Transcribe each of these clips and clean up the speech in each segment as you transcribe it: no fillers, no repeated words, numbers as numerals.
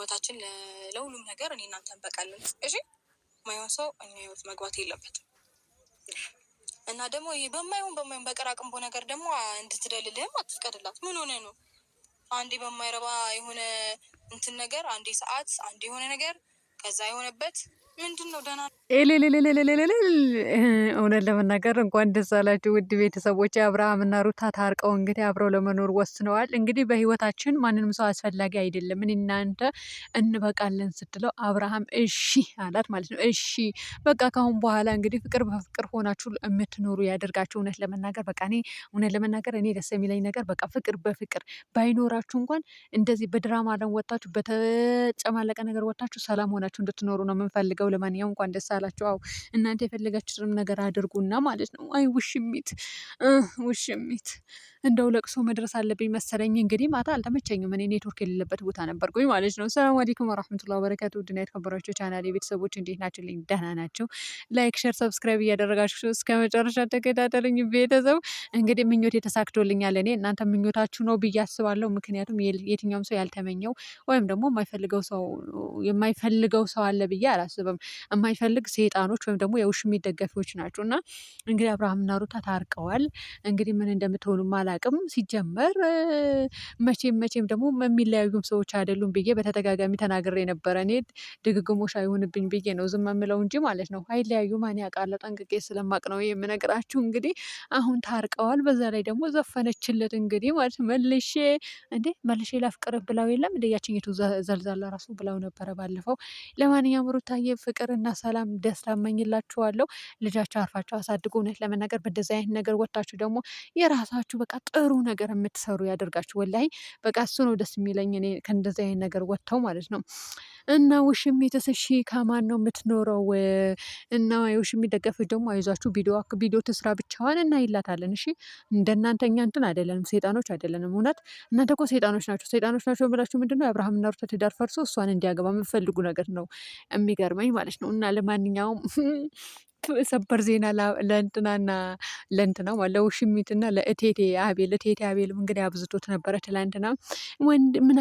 ለህይወታችን ለሁሉም ነገር እኔ እናንተን በቃለን። እሺ ማይሆን ሰው እኛ ህይወት መግባት የለበትም። እና ደግሞ ይሄ በማይሆን በቀራቅንቦ ነገር ደግሞ እንድትደልልህም አትፍቀድላት። ምን ሆነ ነው አንዴ በማይረባ የሆነ እንትን ነገር አንዴ ሰዓት አንዴ የሆነ ነገር ከዛ የሆነበት ምንድነው? ደህና እውነት ለመናገር እንኳን ደስ አላችሁ ውድ ቤተሰቦች። አብርሃም እና ሩታ ታርቀው እንግዲህ አብረው ለመኖር ወስነዋል። እንግዲህ በህይወታችን ማንንም ሰው አስፈላጊ አይደለም፣ እኔ እናንተ እንበቃለን ስትለው አብርሃም እሺ አላት ማለት ነው። እሺ በቃ ካሁን በኋላ እንግዲህ ፍቅር በፍቅር ሆናችሁ የምትኖሩ ያደርጋችሁ። እውነት ለመናገር እኔ ደስ የሚለኝ ነገር በቃ ፍቅር በፍቅር ባይኖራችሁ እንኳን እንደዚህ በድራማ ለም ወጣችሁ በተጨማለቀ ነገር ወጣችሁ ሰላም ሆናችሁ እንድትኖሩ ነው የምንፈልገው። ለማንኛውም እንኳን ደስ አላችሁ። አዎ እናንተ የፈለጋችሁትንም ነገር አድርጉና ማለት ነው። አይ ውሽሚት እንደው ለቅሶ መድረስ አለብኝ መሰለኝ። እንግዲህ ማታ አልተመቸኝም፣ እኔ ኔትወርክ የሌለበት ቦታ ነበርኩኝ ማለት ነው። ሰላም አለይኩም ወራህመቱላሂ ወበረካቱ። ውድና የተከበራችሁ ቻናሌ ቤተሰቦች እንዴት ናችሁልኝ? ደህና ናቸው። ላይክ ሼር ሰብስክራይብ እያደረጋችሁ እስከ መጨረሻ ተከታተሉኝ ቤተሰብ። እንግዲህ ምኞት የተሳክቶልኛል። እኔ እናንተ ምኞታችሁ ነው ብዬ አስባለሁ። ምክንያቱም የትኛውም ሰው ያልተመኘው ወይም ደግሞ የማይፈልገው ሰው አለ ብዬ አላስብም። የማይፈልግ ሰይጣኖች ወይም ደግሞ የውሽሚት ደጋፊዎች ናቸው። እና እንግዲህ አብርሃምና ሩታ ታርቀዋል። እንግዲህ ምን እንደምትሆኑም አላቅም። ሲጀመር መቼም ደግሞ የሚለያዩም ሰዎች አይደሉም ብዬ በተደጋጋሚ ተናግሬ ነበረ። እኔ ድግግሞሽ አይሆንብኝ ብዬ ነው ዝም የምለው እንጂ ማለት ነው። አይለያዩ ማን ያውቃል? ጠንቅቄ ስለማቅ ነው የምነግራችሁ። እንግዲህ አሁን ታርቀዋል። በዛ ላይ ደግሞ ዘፈነችለት እንግዲህ ማለት መልሼ ላፍቅርህ ብላው የለም እንደ ያችኝቱ ዘልዛላ ራሱ ብላው ነበረ ባለፈው። ለማንኛውም ሩታዬ ፍቅርና ሰላም ደስታ እመኝላችኋለሁ። ልጃችሁ አርፋችሁ አሳድጉ። እውነት ለመናገር በእንደዚህ አይነት ነገር ወጥታችሁ ደግሞ የራሳችሁ በቃ ጥሩ ነገር የምትሰሩ ያደርጋችሁ። ወላሂ በቃ እሱ ነው ደስ የሚለኝ እኔ ከእንደዚህ አይነት ነገር ወጥተው ማለት ነው። እና ውሽሚትስ እሺ ከማን ነው የምትኖረው? እና የውሽሚት ደጋፊዎች ደግሞ አይዟችሁ ቪዲዮ ትስራ ብቻዋን እና ይላታለን። እሺ እንደናንተ እኛ እንትን አይደለንም፣ ሰይጣኖች አይደለንም። እውነት እናንተ እኮ ሰይጣኖች ናቸው ብላችሁ ምንድነው የአብርሃምና ሩታ ትዳር ፈርሶ እሷን እንዲያገባ የምፈልጉ ነገር ነው የሚገርመኝ ማለት ነው። እና ለማንኛውም ሰበር ዜና ለእንትና ለውሽሚትና ለእቴቴ አቤልም እንግዲህ አብዝቶት ነበረ ትላንትና። ወንድ ምን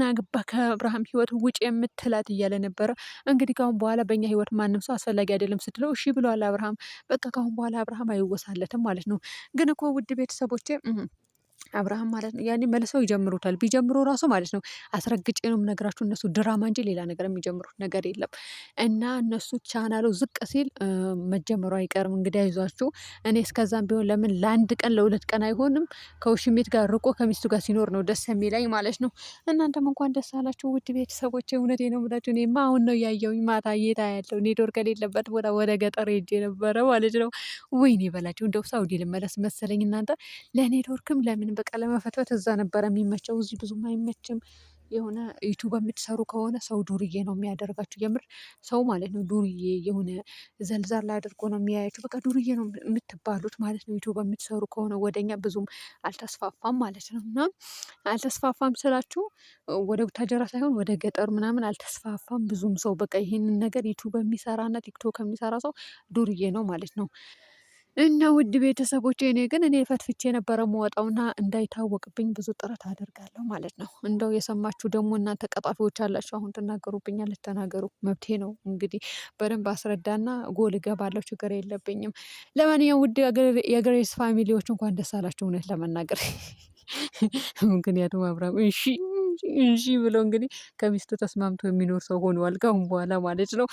አገባ ከአብርሃም ህይወት ውጭ የምትላት እያለ ነበረ። እንግዲህ ካሁን በኋላ በእኛ ህይወት ማንም ሰው አስፈላጊ አይደለም ስትለው እሺ ብለዋል አብርሃም። በቃ ካሁን በኋላ አብርሃም አይወሳለትም ማለት ነው። ግን እኮ ውድ ቤተሰቦቼ አብርሃም ማለት ነው ያኔ መልሰው ይጀምሩታል። ቢጀምሩ ራሱ ማለት ነው አስረግጬ ነው የምነግራችሁ፣ እነሱ ድራማ እንጂ ሌላ ነገር የሚጀምሩት ነገር የለም። እና እነሱ ቻናሉ ዝቅ ሲል መጀመሩ አይቀርም። እንግዲህ አይዟችሁ። እኔ እስከዛም ቢሆን ለምን ለአንድ ቀን ለሁለት ቀን አይሆንም ከውሽሚት ጋር ርቆ ከሚስቱ ጋር ሲኖር ነው ደስ የሚለኝ ማለት ነው። እናንተም እንኳን ደስ አላችሁ ውድ ቤተሰቦች። እውነቴ ነው የምላችሁ። እኔማ አሁን ነው ያየውኝ ማታ እየታ ያለው ኔትወርክ የሌለበት ቦታ ወደ ገጠር ሄጄ ነበረ ማለት ነው። ወይኔ በላችሁ እንደው ሳውዲ ልመለስ መሰለኝ እናንተ። ለኔትወርክም ለምን በቃ ለመፈትፈት እዛ ነበረ የሚመቸው፣ እዚህ ብዙም አይመችም። የሆነ ዩቱብ የምትሰሩ ከሆነ ሰው ዱርዬ ነው የሚያደርጋችሁ። የምር ሰው ማለት ነው ዱርዬ የሆነ ዘልዛላ አድርጎ ነው የሚያያችሁ። በቃ ዱርዬ ነው የምትባሉት ማለት ነው። ዩቱብ የምትሰሩ ከሆነ ወደኛ ብዙም አልተስፋፋም ማለት ነው። እና አልተስፋፋም ስላችሁ ወደ ቡታጀራ ሳይሆን ወደ ገጠር ምናምን አልተስፋፋም ብዙም ሰው። በቃ ይሄንን ነገር ዩቱብ የሚሰራና ቲክቶክ የሚሰራ ሰው ዱርዬ ነው ማለት ነው። እና ውድ ቤተሰቦቼ እኔ ፈትፍቼ ነበረ መወጣውና እንዳይታወቅብኝ ብዙ ጥረት አደርጋለሁ ማለት ነው። እንደው የሰማችሁ ደግሞ እናንተ ቀጣፊዎች አላችሁ፣ አሁን ትናገሩብኛለች፣ ተናገሩ፣ መብቴ ነው። እንግዲህ በደንብ አስረዳና ጎል እገባለሁ፣ ችግር የለብኝም። ለማንኛውም ውድ የግሬስ ፋሚሊዎች እንኳን ደስ አላችሁ እውነት ለመናገር ምክንያቱም አብርሃም እሺ ብሎ እንግዲህ ከሚስቱ ተስማምቶ የሚኖር ሰው ሆኗል ካሁን በኋላ ማለት ነው።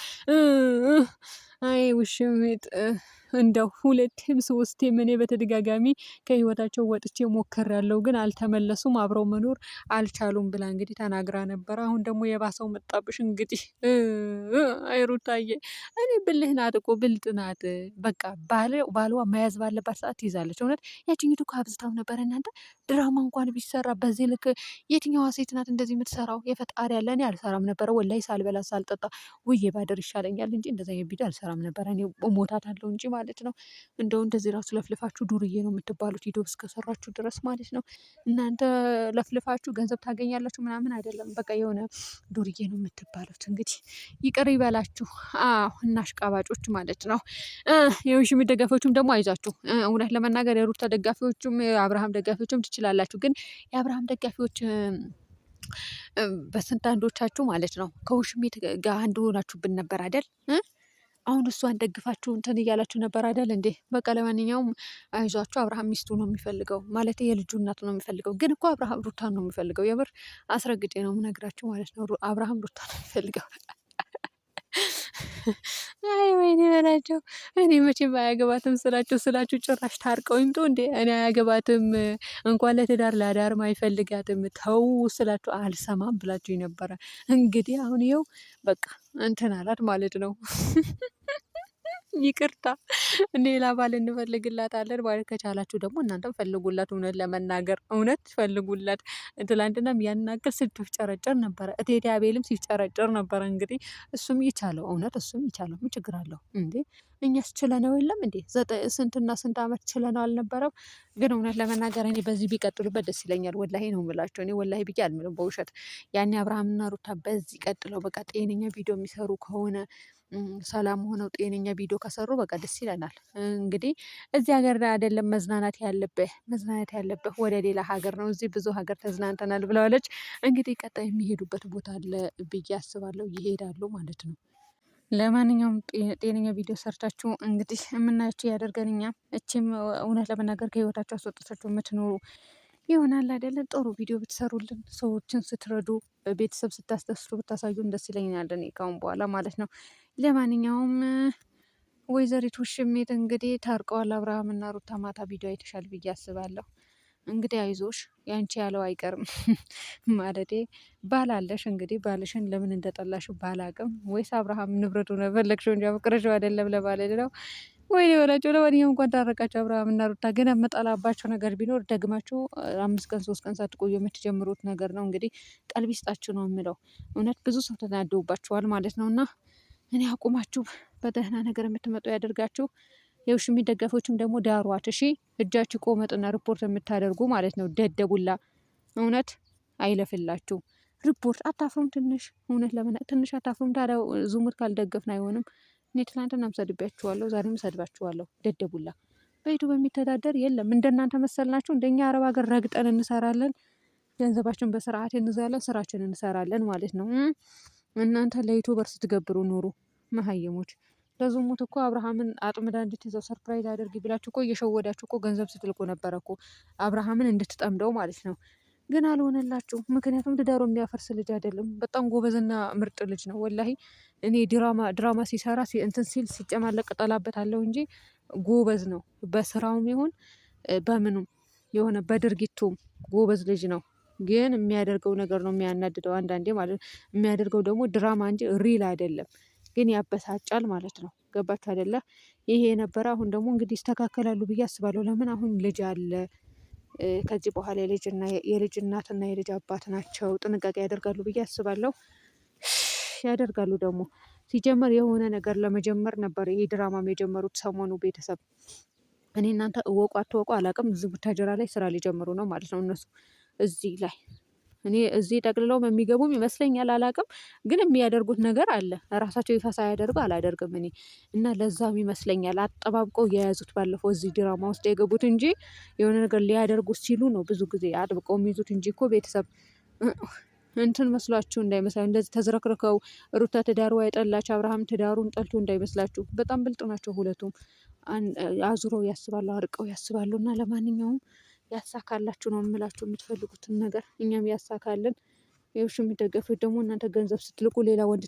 አይ ውሽሚት እንደው ሁለቴም ሶስቴም እኔ በተደጋጋሚ ከህይወታቸው ወጥቼ ሞክሬያለሁ፣ ግን አልተመለሱም፣ አብረው መኖር አልቻሉም ብላ እንግዲህ ተናግራ ነበር። አሁን ደግሞ የባሰው መጣብሽ እንግዲህ። አይ ሩታዬ እኔ ብልህ ናት እኮ ብልጥ ናት። በቃ ባልዋ መያዝ ባለባት ሰዓት ትይዛለች። እውነት ያችኝቱ እኮ አብዝታው ነበር እናንተ። ድራማ እንኳን ቢሰራ በዚህ ልክ የትኛዋ ሴት ናት እንደዚህ የምትሰራው? የፈጣሪ ያለ እኔ አልሰራም ነበረ ወላሂ፣ ሳልበላ ሳልጠጣ ውዬ ባደር ይሻለኛል እንጂ እንደዛ የቢድ አልሰራም ነበረ። እኔ ሞታታለሁ እንጂ ማለት ነው። እንደው እንደዚህ ራሱ ለፍልፋችሁ ዱርዬ ነው የምትባሉት ዩቲዩብ እስከሰራችሁ ድረስ ማለት ነው። እናንተ ለፍልፋችሁ ገንዘብ ታገኛላችሁ ምናምን አይደለም። በቃ የሆነ ዱርዬ ነው የምትባሉት። እንግዲህ ይቅር ይበላችሁ። አዎ እና አሽቃባጮች ማለት ነው። የውሽሚት ደጋፊዎችም ደግሞ አይዟችሁ። እውነት ለመናገር የሩታ ደጋፊዎችም የአብርሃም ደጋፊዎችም ትችላላችሁ። ግን የአብርሃም ደጋፊዎች በስንት አንዶቻችሁ ማለት ነው ከውሽሚት ጋር አንድ ሆናችሁብን ነበር አይደል? አሁን እሷን ደግፋችሁ እንትን እያላችሁ ነበር አይደል እንዴ? በቃ ለማንኛውም አይዟችሁ፣ አብርሃም ሚስቱ ነው የሚፈልገው ማለት የልጁ እናቱ ነው የሚፈልገው። ግን እኮ አብርሃም ሩታን ነው የሚፈልገው። የምር አስረግጬ ነው የምነግራችሁ ማለት ነው። አብርሃም ሩታን ነው የሚፈልገው። አይ ወይኔ በላቸው። እኔ መቼም አያገባትም ስላችሁ ጭራሽ ታርቀው ይምጡ እንዴ? እኔ አያገባትም እንኳን ለትዳር ለአዳርም አይፈልጋትም ተው ስላችሁ አልሰማም ብላችሁ ነበረ። እንግዲህ አሁን ይኸው በቃ እንትን አላት ማለት ነው። ይቅርታ ሌላ ባል እንፈልግላታለን ማለት ከቻላችሁ ደግሞ እናንተም ፈልጉላት። እውነት ለመናገር እውነት ፈልጉላት። ትላንትናም ያናገር ስትፍጨረጨር ነበረ፣ እቴቴ አቤልም ሲፍጨረጨር ነበረ። እንግዲህ እሱም ይቻለው እውነት እሱም ይቻለው ምን ችግር አለው እንዴ? እኛስ ችለነው የለም እንዴ? ስንትና ስንት ዓመት ችለነው አልነበረም? ግን እውነት ለመናገር እኔ በዚህ ቢቀጥሉበት ደስ ይለኛል። ወላሂ ነው የምላቸው። እኔ ወላሂ ብዬ አልምልም በውሸት። ያኔ አብርሃምና ሩታ በዚህ ቀጥለው በቃ ጤነኛ ቪዲዮ የሚሰሩ ከሆነ ሰላም ሆነው ጤነኛ ቪዲዮ ከሰሩ በቃ ደስ ይለናል። እንግዲህ እዚህ ሀገር ላይ አይደለም መዝናናት ያለብህ ወደ ሌላ ሀገር ነው። እዚህ ብዙ ሀገር ተዝናንተናል ብለዋለች። እንግዲህ ቀጣይ የሚሄዱበት ቦታ አለ ብዬ አስባለሁ። ይሄዳሉ ማለት ነው። ለማንኛውም ጤነኛ ቪዲዮ ሰርታችሁ እንግዲህ የምናያችሁ ያደርገን። እኛም እቺም እውነት ለመናገር ከህይወታችሁ አስወጥታችሁ የምትኖሩ ይሆናል አይደለም። ጥሩ ቪዲዮ ብትሰሩልን፣ ሰዎችን ስትረዱ፣ ቤተሰብ ስታስደስቱ ብታሳዩን ደስ ይለኛል እኔ ካሁን በኋላ ማለት ነው። ለማንኛውም ወይዘሪት ውሽሚት እንግዲህ ታርቀዋል። አብርሃም እና ሩታ ማታ ቪዲዮ አይተሻል ብዬ አስባለሁ። እንግዲህ አይዞሽ ያንቺ ያለው አይቀርም ማለቴ ባላለሽ እንግዲህ ባልሽን ለምን እንደጠላሽው ባላቅም፣ ወይስ አብርሃም ንብረቱ ነው የፈለግሽው እንጂ አፍቅረሽው አይደለም ለባልሽ ነው ወይ የሆናቸው። ለማንኛውም እንኳን ታረቃቸው አብርሃም እና ሩታ። ግን የምጠላባቸው ነገር ቢኖር ደግማችሁ 5 ቀን 3 ቀን ሳትቆዩ የምትጀምሩት ነገር ነው። እንግዲህ ቀልብ ይስጣችሁ ነው የምለው። እውነት ብዙ ሰው ተናደውባችኋል ማለት ነው። እና እኔ አቁማችሁ በደህና ነገር የምትመጡ ያደርጋችሁ። የውሽሚት ደጋፊዎችም ደግሞ ዳሯት እሺ። እጃችሁ ቆመጥና ሪፖርት የምታደርጉ ማለት ነው። ደደቡላ እውነት አይለፍላችሁ። ሪፖርት አታፍሩም? ትንሽ እውነት ለምን ትንሽ አታፍሩም? ታዲያ ዙሙት ካልደገፍን አይሆንም። እኔ ትናንትናም ሰድቤያችኋለሁ፣ ዛሬም ሰድባችኋለሁ። ደደቡላ በዩቱብ የሚተዳደር የለም። እንደናንተ መሰልናችሁ? እንደኛ አረብ ሀገር ረግጠን እንሰራለን፣ ገንዘባችን በስርዓት እንዛለን፣ ስራችን እንሰራለን ማለት ነው። እናንተ ለዩቱበር ስትገብሩ ኑሩ መሀየሞች። ለዝሙት እኮ አብርሃምን አጥምዳ እንድትይዘው ሰርፕራይዝ አድርጊ ብላችሁ እኮ እየሸወዳችሁ እኮ ገንዘብ ስትልቁ ነበረ እኮ አብርሃምን እንድትጠምደው ማለት ነው። ግን አልሆነላችሁ። ምክንያቱም ትዳሩ የሚያፈርስ ልጅ አይደለም። በጣም ጎበዝና ምርጥ ልጅ ነው። ወላሂ እኔ ድራማ ሲሰራ እንትን ሲል ሲጨማለቅ እጠላበታለሁ እንጂ ጎበዝ ነው። በስራውም ይሁን በምኑም የሆነ በድርጊቱም ጎበዝ ልጅ ነው። ግን የሚያደርገው ነገር ነው የሚያናድደው አንዳንዴ ማለት ነው። የሚያደርገው ደግሞ ድራማ እንጂ ሪል አይደለም። ግን ያበሳጫል ማለት ነው። ገባችሁ አይደለ? ይሄ የነበረ አሁን ደግሞ እንግዲህ ይስተካከላሉ ብዬ አስባለሁ። ለምን አሁን ልጅ አለ። ከዚህ በኋላ የልጅ እናትና የልጅ አባት ናቸው። ጥንቃቄ ያደርጋሉ ብዬ አስባለሁ። ያደርጋሉ ደግሞ ሲጀመር የሆነ ነገር ለመጀመር ነበር ይሄ ድራማም የጀመሩት ሰሞኑ። ቤተሰብ እኔ እናንተ እወቁ አትወቁ አላውቅም። እዚህ ቡታጀራ ላይ ስራ ሊጀምሩ ነው ማለት ነው እነሱ እዚህ ላይ እኔ እዚህ ጠቅልለውም የሚገቡም ይመስለኛል። አላቅም ግን የሚያደርጉት ነገር አለ። ራሳቸው ይፋ ሳያደርጉ አላደርግም እኔ እና ለዛም ይመስለኛል አጠባብቀው የያዙት ባለፈው እዚህ ድራማ ውስጥ የገቡት እንጂ የሆነ ነገር ሊያደርጉት ሲሉ ነው ብዙ ጊዜ አጥብቀው የሚይዙት እንጂ እኮ ቤተሰብ እንትን መስሏችሁ እንዳይመስላችሁ። እንደዚህ ተዝረክርከው ሩታ ትዳሩ አይጠላች አብርሃም ትዳሩን ጠልቶ እንዳይመስላችሁ። በጣም ብልጥ ናቸው ሁለቱም። አዙረው ያስባሉ፣ አርቀው ያስባሉ። እና ለማንኛውም ያሳካላችሁ ነው የምላችሁ የምትፈልጉትን ነገር እኛም ያሳካልን። የውሽ የሚደገፉት ደግሞ እናንተ ገንዘብ ስትልቁ ሌላ ወንድ